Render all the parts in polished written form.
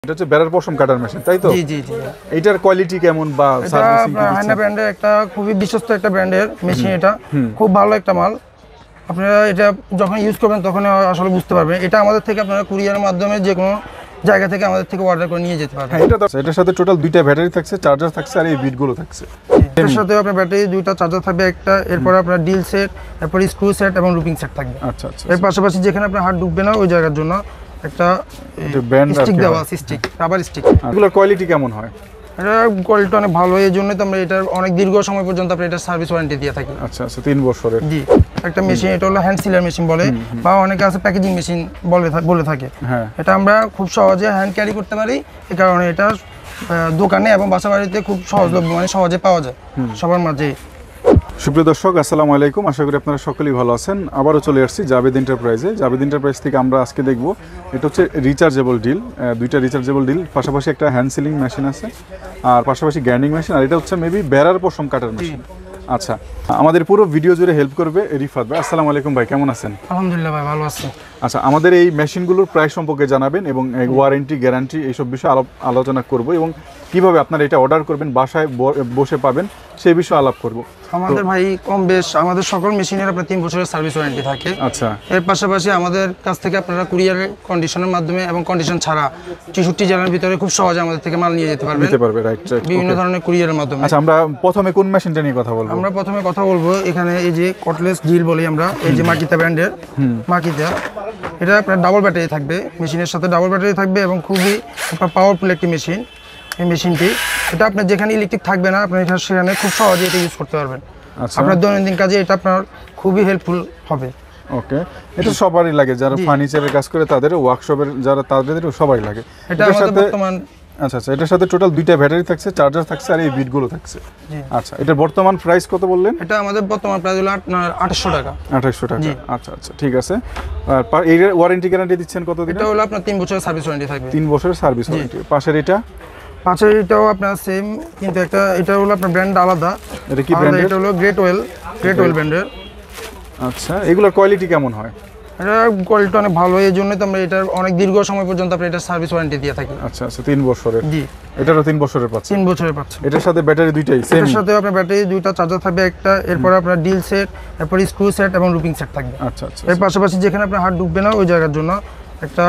এটা হচ্ছে বেড়ার পশম কাটার মেশিন, তাই তো? জি জি জি। এটার কোয়ালিটি কেমন বা সার্ভিসিং কি? হাইনা ব্র্যান্ডের একটা খুবই বিশ্বস্ত একটা ব্র্যান্ডের মেশিন, এটা খুব ভালো একটা মাল। আপনারা এটা যখন ইউজ করবেন তখন আসলে বুঝতে পারবেন। এটা আমাদের থেকে আপনারা কুরিয়ারের মাধ্যমে যে কোনো জায়গা থেকে আমাদের থেকে অর্ডার করে নিয়ে যেতে পারবেন। এটার সাথে টোটাল দুইটা ব্যাটারি থাকছে, চার্জার থাকছে, আর এই বিটগুলো থাকছে। এর সাথে আপনার ব্যাটারি দুইটা, চার্জার থাকবে একটা, এরপর আপনার ডিল সেট, এরপর স্ক্রু সেট এবং লুপিং সেট থাকবে। আচ্ছা আচ্ছা। এর পাশাপাশি যেখানে আপনার হাত ঢুকবে না ওই জায়গার জন্য একটা স্টিক দেওয়া আছে, স্টিক, রাবার স্টিক। এগুলোর কোয়ালিটি কেমন হয়? এটা কোয়ালিটি অনেক ভালো, এই জন্যই তো আমরা এটার অনেক দীর্ঘ সময় পর্যন্ত আমরা এটার সার্ভিস ওয়ারেন্টি দিয়ে থাকি। আচ্ছা আচ্ছা, 3 বছরের। জি, একটা মেশিন, এটা হলো হ্যান্ড সিলার মেশিন বলে, বা অনেকে আছে প্যাকেজিং মেশিন বলে থাকে। হ্যাঁ, এটা আমরা খুব সহজে হ্যান্ড ক্যারি করতে পারি, এই কারণে এটা দোকানে এবং বাসা বাড়িতে খুব সহজলভ্য, মানে সহজে পাওয়া যায় সবার মাঝে। সুপ্রিয় দর্শক, আসসালামু আলাইকুম। আশা করি আপনারা সকলেই ভালো আছেন। আবারও চলে আসছি জাবেদ এন্টারপ্রাইজে। জাবেদ এন্টারপ্রাইজ থেকে আমরা আজকে দেখব, এটা হচ্ছে রিচার্জেবল ডিল, দুইটা রিচার্জেবল ডিল, পাশাপাশি একটা হ্যান্ড সিলিং মেশিন আছে, আর পাশাপাশি গ্রাইন্ডিং মেশিন, আর এটা হচ্ছে মেবি বেড়ার পশম কাটার মেশিন। আচ্ছা, আমাদের পুরো ভিডিও জুড়ে হেল্প করবে রিফাত ভাই। আসসালামু আলাইকুম ভাই, কেমন আছেন? আলহামদুলিল্লাহ ভাই, ভালো আছি। আচ্ছা, আমাদের এই মেশিনগুলোর প্রাইস সম্পর্কে জানাবেন এবং ওয়ারেন্টি, গ্যারান্টি এইসব বিষয়ে আলোচনা করব, এবং কিভাবে আপনারা এটা অর্ডার করবেন, বাসায় বসে পাবেন সেই বিষয়ে আলাপ করব। আমাদের ভাই কম বেশ আমাদের সকল মেশিনের আপনার 3 বছরের সার্ভিস ওয়ারেন্টি থাকে। আচ্ছা, এর পাশাপাশি আমাদের কাছ থেকে আপনারা কুরিয়ারের কন্ডিশনের মাধ্যমে এবং কন্ডিশন ছাড়া 64 জেলার ভিতরে খুব সহজে আমাদের থেকে মাল নিয়ে যেতে পারবে, রাইট, বিভিন্ন ধরনের কুরিয়ারের মাধ্যমে। আচ্ছা, আমরা প্রথমে কোন মেশিনটা নিয়ে কথা বলবো? আমরা প্রথমে কথা বলবো এখানে এই যে কটলেস ড্রিল বলি আমরা, এই যে মাকিতা ব্র্যান্ডের মাকিতা। এটা আপনার ডাবল ব্যাটারি থাকবে, মেশিনের সাথে ডাবল ব্যাটারি থাকবে এবং খুবই পাওয়ারফুল একটি মেশিন। এই মেশিনটি, এটা আপনার যেখানে ইলেকট্রিক থাকবে না, আপনি সেখানে খুব সহজে এটা ইউজ করতে পারবেন। আপনার দৈনন্দিন কাজে এটা আপনার খুবই হেল্পফুল হবে। ওকে, এটা সবারই লাগে, যারা ফার্নিচারের কাজ করে তাদের, ওয়ার্কশপের যারা তাদেরও সবারই লাগে। এটা আমাদের বর্তমান। আচ্ছা আচ্ছা, এটার সাথে টোটাল দুইটা ব্যাটারি থাকছে, চার্জার থাকছে, আর এই বিটগুলো থাকছে। আচ্ছা, এটার বর্তমান প্রাইস কত বললেন? এটা আমাদের বর্তমান প্রাইস হলো আপনার 2800 টাকা। 2800 টাকা। আচ্ছা আচ্ছা, ঠিক আছে। আর এর ওয়ারেন্টি গ্যারান্টি দিচ্ছেন কত দিন? এটা হলো আপনার 3 বছরের সার্ভিস ওয়ারেন্টি থাকবে। 3 বছরের সার্ভিস ওয়ারেন্টি। পাশের এটা? পাশের এটাও আপনার সেম, কিন্তু এটা হলো আপনার ব্র্যান্ড আলাদা। এটা কি ব্র্যান্ড? এটা হলো গ্রেট ওয়েল ব্র্যান্ডের। আচ্ছা, এগুলোর কোয়ালিটি কেমন হয়? এটা কোয়ালিটি অনেক ভালো, এই জন্যই তো আমরা এটার অনেক দীর্ঘ সময় পর্যন্ত আমরা এটার সার্ভিস ওয়ারেন্টি দিয়ে থাকি। আচ্ছা আচ্ছা, 3 বছরের। জি, এটারও 3 বছরের পাচ্ছে। 3 বছরের পাচ্ছে। এটার সাথে ব্যাটারি দুইটাই সেম? এর সাথে আপনার ব্যাটারি দুইটা, চার্জার থাকবে একটা, এরপর আপনার ডিল সেট, এরপর স্ক্রু সেট এবং লুপিং সেট থাকবে। আচ্ছা আচ্ছা। এর পাশাপাশি যেখানে আপনার হাত ঢুকবে না ওই জায়গার জন্য একটা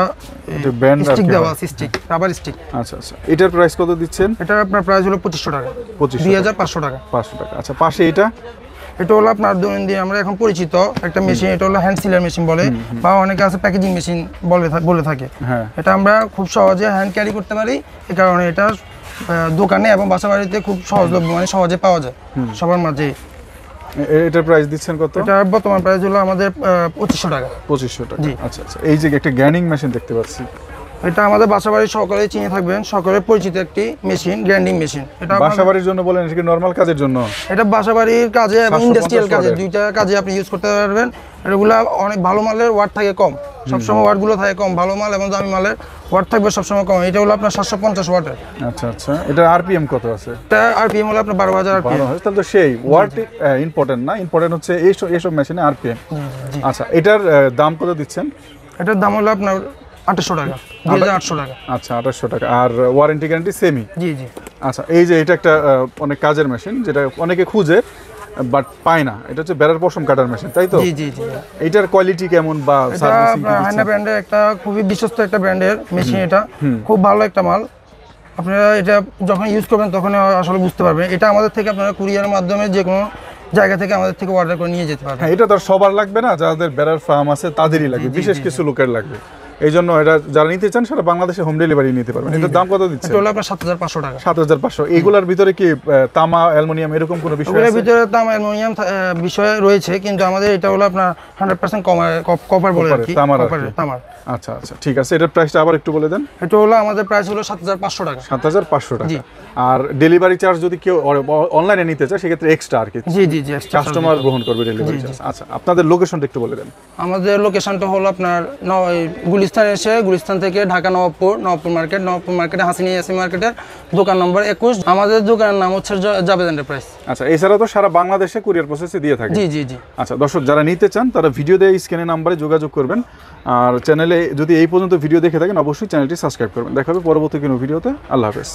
স্টিক দেওয়া আছে, স্টিক, রাবার স্টিক। আচ্ছা আচ্ছা, এটার প্রাইস কত দিচ্ছেন? এটার আপনার প্রাইস হলো 2500 টাকা। 2500 টাকা। 500 টাকা। আচ্ছা, পাশে এটা? এটা হলো আপনার দৈনন্দিন আমরা এখন পরিচিত একটা মেশিন, এটা হলো হ্যান্ড সিলার মেশিন বলে, বা অনেকে আছে প্যাকেজিং মেশিন বলে থাকে। হ্যাঁ, এটা আমরা খুব সহজে হ্যান্ড ক্যারি করতে পারি, এই কারণে এটা দোকানে এবং বাসা বাড়িতে খুব সহজলভ্য, মানে সহজে পাওয়া যায় সবার মাঝে। এটার প্রাইস দিচ্ছেন কত? এটা বর্তমান প্রাইস হলো আমাদের 2500 টাকা। 2500 টাকা। আচ্ছা আচ্ছা, এই যে একটা গ্রাইন্ডিং মেশিন দেখতে পাচ্ছি, এটা আমাদের বাসাবাড়ির সকলেই চিনে থাকবেন, সকলের পরিচিত একটি মেশিন, গ্রাইন্ডিং মেশিন। এটা বাসাবাড়ির জন্য বলেন, এটা কি নরমাল কাজের জন্য? এটা বাসাবাড়ির কাজে এবং ইন্ডাস্ট্রিয়াল কাজে, দুইটা কাজে আপনি ইউজ করতে পারবেন। এগুলা অনেক ভালো মালের ওয়াট থাকে কম, সবসময় ওয়াটগুলো থাকে কম, ভালো মাল এবং দামি মালের ওয়াট থাকবে সবসময় কম। এটা হলো আপনার 750 ওয়াটের। আচ্ছা আচ্ছা, এটা আরপিএম কত আছে? এটা আরপিএম হলো আপনার 12000 আরপিএম। তাহলে তো সেই ওয়াট ইম্পর্টেন্ট না, ইম্পর্টেন্ট হচ্ছে এইসব মেশিনে আরপিএম। আচ্ছা, এটার দাম কত দিচ্ছেন? এটার দাম হলো আপনার 2800 টাকা, 2800 টাকা। আচ্ছা, 2800 টাকা। আর ওয়ারেন্টি গ্যারান্টি সেমই? জি জি। আচ্ছা, এই যে এটা একটা অনেক কাজের মেশিন, যেটা অনেকে খুঁজে বাট পায় না, এটা হচ্ছে বেড়ার পশম কাটার মেশিন, তাই তো? জি জি জি। এটার কোয়ালিটি কেমন বা সার্ভিসিং কি? হাইনা ব্র্যান্ডের একটা খুবই বিশ্বস্ত একটা ব্র্যান্ডের মেশিন, এটা খুব ভালো একটা মাল। আপনারা এটা যখন ইউজ করবেন তখন আসলে বুঝতে পারবেন। এটা আমাদের থেকে আপনারা কুরিয়ারের মাধ্যমে যে কোনো জায়গা থেকে আমাদের থেকে অর্ডার করে নিয়ে যেতে পারবেন। হ্যাঁ, এটা তো সবার লাগবে না, যাদের বেড়ার ফার্ম আছে তাদেরই লাগবে, বিশেষ কিছু লোকের লাগবে। এই জন্য এটা যারা নিতে চান সেটা বাংলাদেশে হোম ডেলিভারি নিতে পারবেন। এটার দাম কত দিচ্ছে? এটা হলো আপনার 7500 টাকা। 7500। এইগুলোর ভিতরে কি তামা, অ্যালুমিনিয়াম এরকম কোনো বিষয় আছে? এর ভিতরে তামা, অ্যালুমিনিয়াম বিষয় রয়েছে, কিন্তু আমাদের এটা হলো আপনার 100% কপার বলে আর কি, তামার। আচ্ছা আচ্ছা, ঠিক আছে। এটার প্রাইসটা আবার একটু বলে দেন। এটা হলো আমাদের প্রাইস হলো 7500 টাকা। 7500 টাকা। আর ডেলিভারি চার্জ যদি কেউ অনলাইনে নিতে চায় সেক্ষেত্রে এক্সট্রা আর কি? জি জি জি, কাস্টমার গ্রহণ করবে ডেলিভারি চার্জ। আচ্ছা, আপনাদের লোকেশনটা একটু বলে দেন। আমাদের লোকেশনটা হলো আপনার গুলিস্তান এসে গুলিস্তান থেকে ঢাকা নবাবপুর মার্কেটে হাসিনী ইয়াসিন মার্কেটের দোকান নম্বর 21। আমাদের দোকানের নাম হচ্ছে জাবেদ এন্টারপ্রাইজ। আচ্ছা, এছাড়া তো সারা বাংলাদেশে কুরিয়ার প্রসেসে দিয়ে থাকে। জি জি জি। আচ্ছা দর্শক, যারা নিতে চান তারা ভিডিও দিয়ে স্ক্রিনের নাম্বারে যোগাযোগ করবেন। আর চ্যানেলে যদি এই পর্যন্ত ভিডিও দেখে থাকেন অবশ্যই চ্যানেলটি সাবস্ক্রাইব করবেন। দেখা হবে পরবর্তী কোনো ভিডিওতে। আল্লাহ হাফেজ।